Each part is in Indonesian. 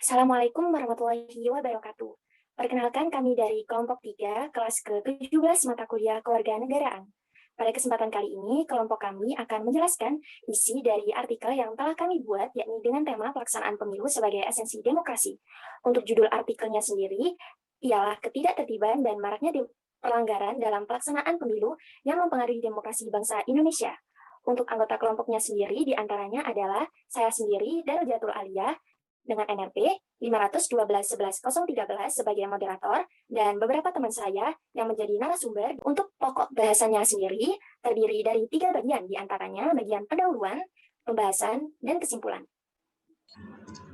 Assalamualaikum warahmatullahi wabarakatuh. Perkenalkan kami dari kelompok 3, kelas ke-17 mata kuliah Kewarganegaraan. Pada kesempatan kali ini, kelompok kami akan menjelaskan isi dari artikel yang telah kami buat, yakni dengan tema pelaksanaan pemilu sebagai esensi demokrasi. Untuk judul artikelnya sendiri, ialah ketidaktertiban dan maraknya pelanggaran dalam pelaksanaan pemilu yang mempengaruhi demokrasi bangsa Indonesia. Untuk anggota kelompoknya sendiri, diantaranya adalah saya sendiri, Darjatul Aliyah, dengan NRP 512-11-013 sebagai moderator, dan beberapa teman saya yang menjadi narasumber. Untuk pokok bahasanya sendiri terdiri dari 3 bagian, diantaranya bagian pendahuluan, pembahasan, dan kesimpulan.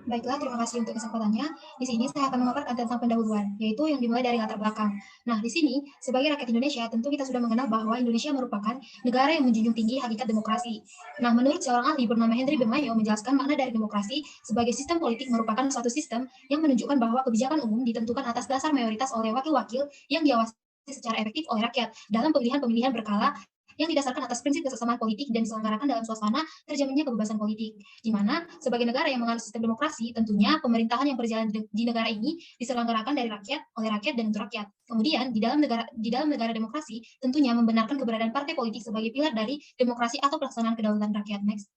Baiklah, terima kasih untuk kesempatannya. Di sini saya akan memaparkan tentang pendahuluan, yaitu yang dimulai dari latar belakang. Nah, di sini, sebagai rakyat Indonesia, tentu kita sudah mengenal bahwa Indonesia merupakan negara yang menjunjung tinggi hakikat demokrasi. Nah, menurut seorang ahli bernama Henry Bemayo menjelaskan makna dari demokrasi sebagai sistem politik merupakan suatu sistem yang menunjukkan bahwa kebijakan umum ditentukan atas dasar mayoritas oleh wakil-wakil yang diawasi secara efektif oleh rakyat dalam pemilihan-pemilihan berkala yang didasarkan atas prinsip kesesamaan politik dan diselenggarakan dalam suasana terjaminnya kebebasan politik. Di mana sebagai negara yang menganut sistem demokrasi, tentunya pemerintahan yang berjalan di negara ini diselenggarakan dari rakyat, oleh rakyat, dan untuk rakyat. Kemudian di dalam negara demokrasi, tentunya membenarkan keberadaan partai politik sebagai pilar dari demokrasi atau pelaksanaan kedaulatan rakyat. Next.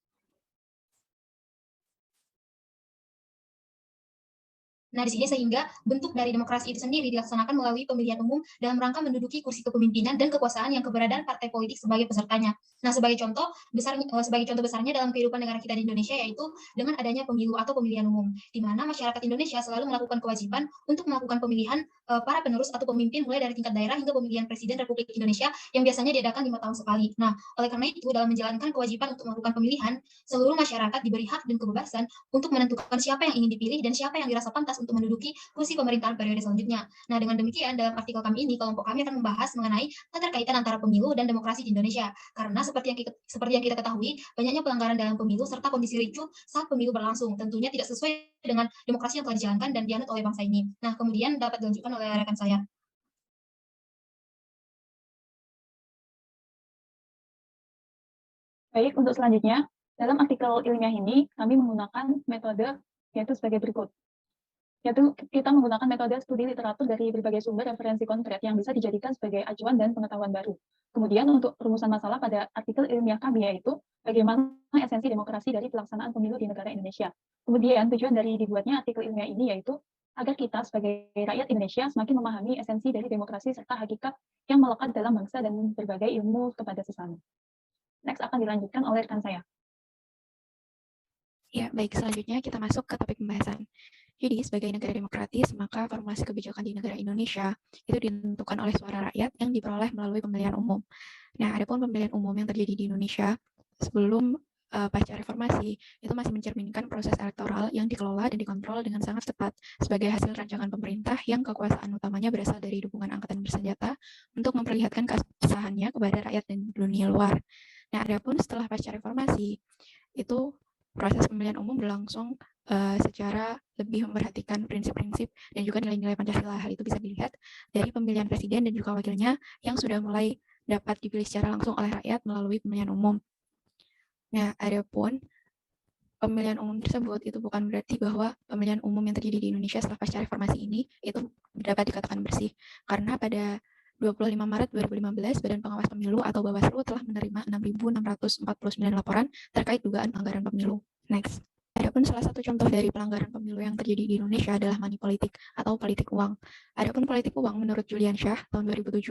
Nah, di sini sehingga bentuk dari demokrasi itu sendiri dilaksanakan melalui pemilihan umum dalam rangka menduduki kursi kepemimpinan dan kekuasaan yang keberadaan partai politik sebagai pesertanya. Nah, sebagai contoh besarnya dalam kehidupan negara kita di Indonesia yaitu dengan adanya pemilu atau pemilihan umum, di mana masyarakat Indonesia selalu melakukan kewajiban untuk melakukan pemilihan para penerus atau pemimpin mulai dari tingkat daerah hingga pemilihan Presiden Republik Indonesia yang biasanya diadakan 5 tahun sekali. Nah, oleh karena itu dalam menjalankan kewajiban untuk melakukan pemilihan, seluruh masyarakat diberi hak dan kebebasan untuk menentukan siapa yang ingin dipilih dan siapa yang dirasa pantas untuk menduduki kursi pemerintahan periode selanjutnya. Nah, dengan demikian dalam artikel kami ini kelompok kami akan membahas mengenai keterkaitan antara pemilu dan demokrasi di Indonesia. Karena seperti yang kita ketahui, banyaknya pelanggaran dalam pemilu serta kondisi ricuh saat pemilu berlangsung tentunya tidak sesuai dengan demokrasi yang telah dijalankan dan dianut oleh bangsa ini. Nah, kemudian dapat dilanjutkan oleh rekan saya. Baik, untuk selanjutnya, dalam artikel ilmiah ini, kami menggunakan metode yaitu sebagai berikut. Yaitu kita menggunakan metode studi literatur dari berbagai sumber referensi konkret yang bisa dijadikan sebagai acuan dan pengetahuan baru. Kemudian untuk perumusan masalah pada artikel ilmiah kami yaitu bagaimana esensi demokrasi dari pelaksanaan pemilu di negara Indonesia. Kemudian tujuan dari dibuatnya artikel ilmiah ini yaitu agar kita sebagai rakyat Indonesia semakin memahami esensi dari demokrasi serta hakikat yang melekat dalam bangsa dan berbagai ilmu kepada sesama. Next akan dilanjutkan oleh rekan saya. Ya, baik. Selanjutnya kita masuk ke topik pembahasan. Jadi, sebagai negara demokratis, maka formasi kebijakan di negara Indonesia itu ditentukan oleh suara rakyat yang diperoleh melalui pemilihan umum. Nah, adapun pemilihan umum yang terjadi di Indonesia sebelum pasca reformasi itu masih mencerminkan proses elektoral yang dikelola dan dikontrol dengan sangat ketat sebagai hasil rancangan pemerintah yang kekuasaan utamanya berasal dari dukungan angkatan bersenjata untuk memperlihatkan keabsahannya kepada rakyat dan dunia luar. Nah, adapun setelah pasca reformasi itu proses pemilihan umum berlangsung secara lebih memperhatikan prinsip-prinsip dan juga nilai-nilai Pancasila. Hal itu bisa dilihat dari pemilihan presiden dan juga wakilnya yang sudah mulai dapat dipilih secara langsung oleh rakyat melalui pemilihan umum. Nah, adapun pemilihan umum tersebut itu bukan berarti bahwa pemilihan umum yang terjadi di Indonesia setelah pasca reformasi ini itu dapat dikatakan bersih. Karena pada 25 Maret 2015, Badan Pengawas Pemilu atau Bawaslu telah menerima 6.649 laporan terkait dugaan pelanggaran pemilu. Next. Adapun salah satu contoh dari pelanggaran pemilu yang terjadi di Indonesia adalah money politik atau politik uang. Adapun politik uang menurut Julian Shah tahun 2007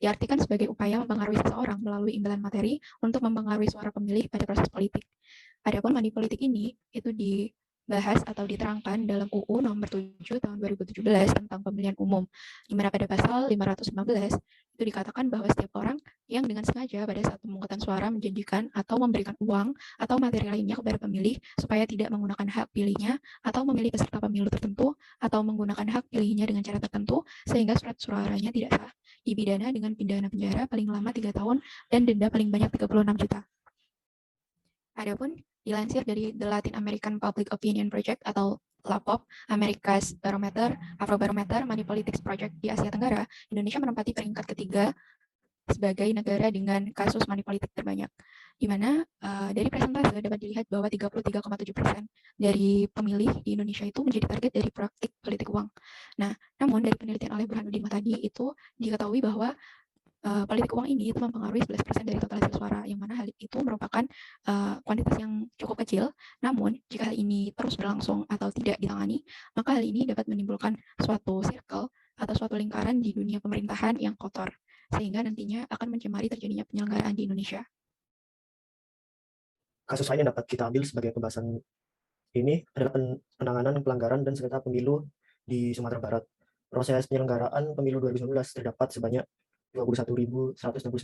diartikan sebagai upaya mempengaruhi seseorang melalui imbalan materi untuk mempengaruhi suara pemilih pada proses politik. Adapun money politik ini itu dibahas atau diterangkan dalam UU nomor 7 tahun 2017 tentang pemilihan umum, di mana pada pasal 515 itu dikatakan bahwa setiap orang yang dengan sengaja pada saat pemungutan suara menjanjikan atau memberikan uang atau materi lainnya kepada pemilih supaya tidak menggunakan hak pilihnya atau memilih peserta pemilu tertentu atau menggunakan hak pilihnya dengan cara tertentu sehingga surat suaranya tidak sah, dipidana dengan pidana penjara paling lama 3 tahun dan denda paling banyak 36 juta. Adapun dilansir dari The Latin American Public Opinion Project atau LAPOP, America's Barometer, Afrobarometer, Money Politics Project di Asia Tenggara, Indonesia menempati peringkat ketiga sebagai negara dengan kasus money politik terbanyak, di mana dari presentase dapat dilihat bahwa 33,7% dari pemilih di Indonesia itu menjadi target dari praktik politik uang. Nah, namun dari penelitian oleh Burhanuddin Muhtadi itu diketahui bahwa politik uang ini itu mempengaruhi 11% dari total hasil suara, yang mana hal itu merupakan kuantitas yang cukup kecil. Namun, jika hal ini terus berlangsung atau tidak ditangani, maka hal ini dapat menimbulkan suatu circle atau suatu lingkaran di dunia pemerintahan yang kotor, sehingga nantinya akan mencemari terjadinya penyelenggaraan di Indonesia. Kasus lain yang dapat kita ambil sebagai pembahasan ini adalah penanganan pelanggaran dan sengketa pemilu di Sumatera Barat. Proses penyelenggaraan pemilu 2019 terdapat sebanyak 21.169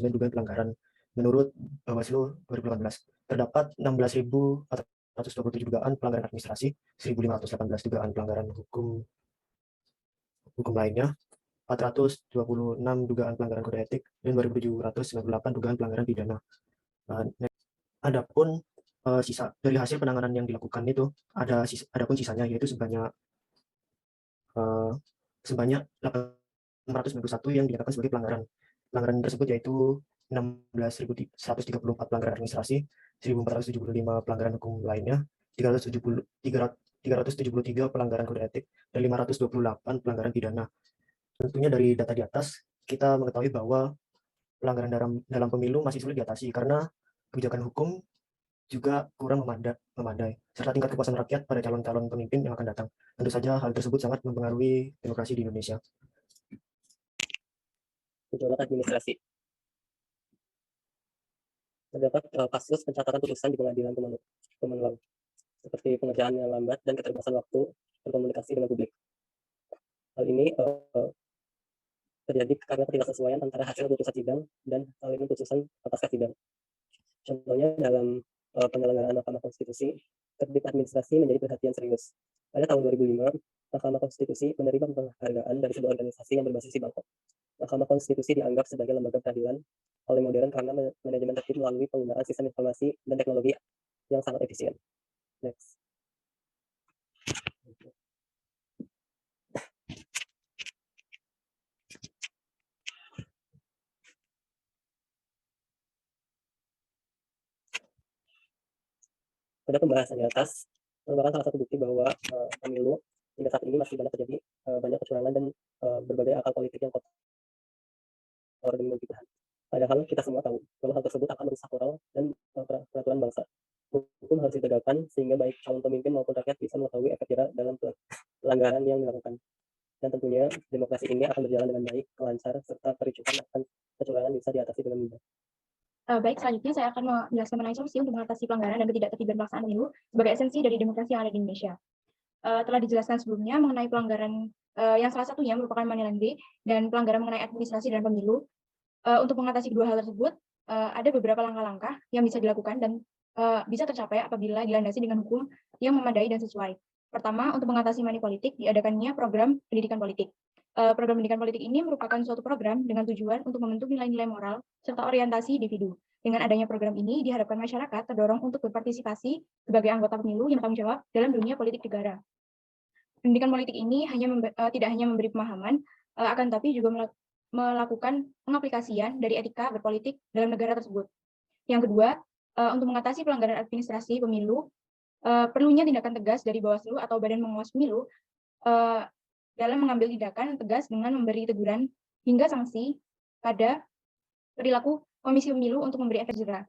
dugaan pelanggaran. Menurut Bawaslu 2018, terdapat 16.427 dugaan pelanggaran administrasi, 1.518 dugaan pelanggaran hukum lainnya, 426 dugaan pelanggaran kode etik, dan 2.798 dugaan pelanggaran pidana. Adapun sisa dari hasil penanganan yang dilakukan itu adapun sisanya yaitu sebanyak 891 yang dinyatakan sebagai pelanggaran. Pelanggaran tersebut yaitu 16.134 pelanggaran administrasi, 1.475 pelanggaran hukum lainnya, 373 pelanggaran kode etik, dan 528 pelanggaran pidana. Tentunya dari data di atas kita mengetahui bahwa pelanggaran dalam pemilu masih sulit diatasi karena kebijakan hukum juga kurang memadai, serta tingkat kepuasan rakyat pada calon-calon pemimpin yang akan datang. Tentu saja hal tersebut sangat mempengaruhi demokrasi di Indonesia. Pejabat administrasi. Terdapat kasus pencatatan putusan di pengadilan Kementerian, seperti pengerjaan yang lambat dan keterbatasan waktu berkomunikasi dengan publik. Hal ini terjadi karena ketidaksesuaian antara hasil putusan sidang dan salinan putusan pasca sidang. Contohnya dalam penyelenggaraan Mahkamah Konstitusi, tertib administrasi menjadi perhatian serius. Pada tahun 2005, Mahkamah Konstitusi menerima penghargaan dari sebuah organisasi yang berbasis di Bangkok. Mahkamah Konstitusi dianggap sebagai lembaga peradilan paling modern karena manajemen tertib melalui penggunaan sistem informasi dan teknologi yang sangat efisien. Next. Pada pembahasan di atas, merupakan salah satu bukti bahwa pemilu hingga saat ini masih banyak terjadi banyak kecurangan dan berbagai akal politik yang kotor dan merugikan. Padahal kita semua tahu bahwa hal tersebut akan merusak moral dan peraturan bangsa. Hukum harus ditegakkan sehingga baik calon pemimpin maupun rakyat bisa mengetahui efek jerah dalam pelanggaran yang dilakukan. Dan tentunya demokrasi ini akan berjalan dengan baik, lancar, serta kericuhan akan kecurangan bisa diatasi dengan mudah. Baik, selanjutnya saya akan menjelaskan mengenai solusi untuk mengatasi pelanggaran dan ketidaktertiban pelaksanaan pemilu sebagai esensi dari demokrasi yang ada di Indonesia. Telah dijelaskan sebelumnya mengenai pelanggaran yang salah satunya merupakan money laundering dan pelanggaran mengenai administrasi dan pemilu. Untuk mengatasi kedua hal tersebut, ada beberapa langkah-langkah yang bisa dilakukan dan bisa tercapai apabila dilandasi dengan hukum yang memadai dan sesuai. Pertama, untuk mengatasi money politik, diadakannya program pendidikan politik. Program pendidikan politik ini merupakan suatu program dengan tujuan untuk membentuk nilai-nilai moral serta orientasi individu. Dengan adanya program ini, diharapkan masyarakat terdorong untuk berpartisipasi sebagai anggota pemilu yang bertanggung jawab dalam dunia politik negara. Pendidikan politik ini tidak hanya memberi pemahaman, akan tapi juga melakukan pengaplikasian dari etika berpolitik dalam negara tersebut. Yang kedua, untuk mengatasi pelanggaran administrasi pemilu, perlunya tindakan tegas dari Bawaslu atau Badan Pengawas Pemilu dalam mengambil tindakan tegas dengan memberi teguran hingga sanksi pada perilaku Komisi Pemilu untuk memberi efek jerah.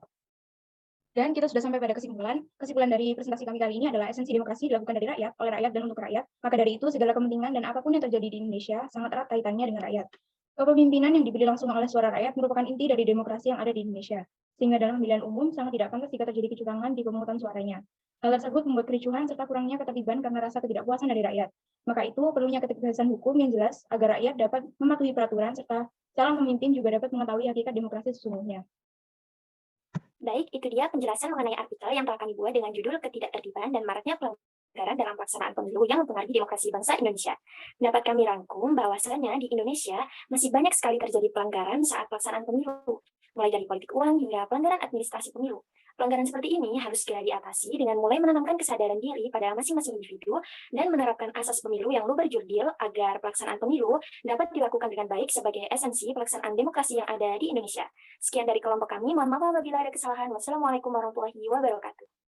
Dan kita sudah sampai pada kesimpulan dari presentasi kami kali ini adalah esensi demokrasi dilakukan dari rakyat, oleh rakyat, dan untuk rakyat. Maka dari itu, segala kepentingan dan apapun yang terjadi di Indonesia sangat erat kaitannya dengan rakyat. Kepemimpinan yang dipilih langsung oleh suara rakyat merupakan inti dari demokrasi yang ada di Indonesia, sehingga dalam pemilihan umum sangat tidak pantas jika terjadi kecurangan di pemungutan suaranya. Hal tersebut membuat kericuhan serta kurangnya ketertiban karena rasa ketidakpuasan dari rakyat. Maka itu perlunya ketegasan hukum yang jelas agar rakyat dapat mematuhi peraturan serta calon pemimpin juga dapat mengetahui hakikat demokrasi sesungguhnya. Baik, itu dia penjelasan mengenai artikel yang telah kami buat dengan judul Ketidaktertiban dan Maraknya Pelanggaran dalam Pelaksanaan Pemilu yang Mempengaruhi Demokrasi Bangsa Indonesia. Dapat kami rangkum bahwasannya di Indonesia masih banyak sekali terjadi pelanggaran saat pelaksanaan pemilu, mulai dari politik uang hingga pelanggaran administrasi pemilu. Pelanggaran seperti ini harus segera diatasi dengan mulai menanamkan kesadaran diri pada masing-masing individu dan menerapkan asas pemilu yang luber jurdil agar pelaksanaan pemilu dapat dilakukan dengan baik sebagai esensi pelaksanaan demokrasi yang ada di Indonesia. Sekian dari kelompok kami, mohon maaf apabila ada kesalahan. Wassalamualaikum warahmatullahi wabarakatuh.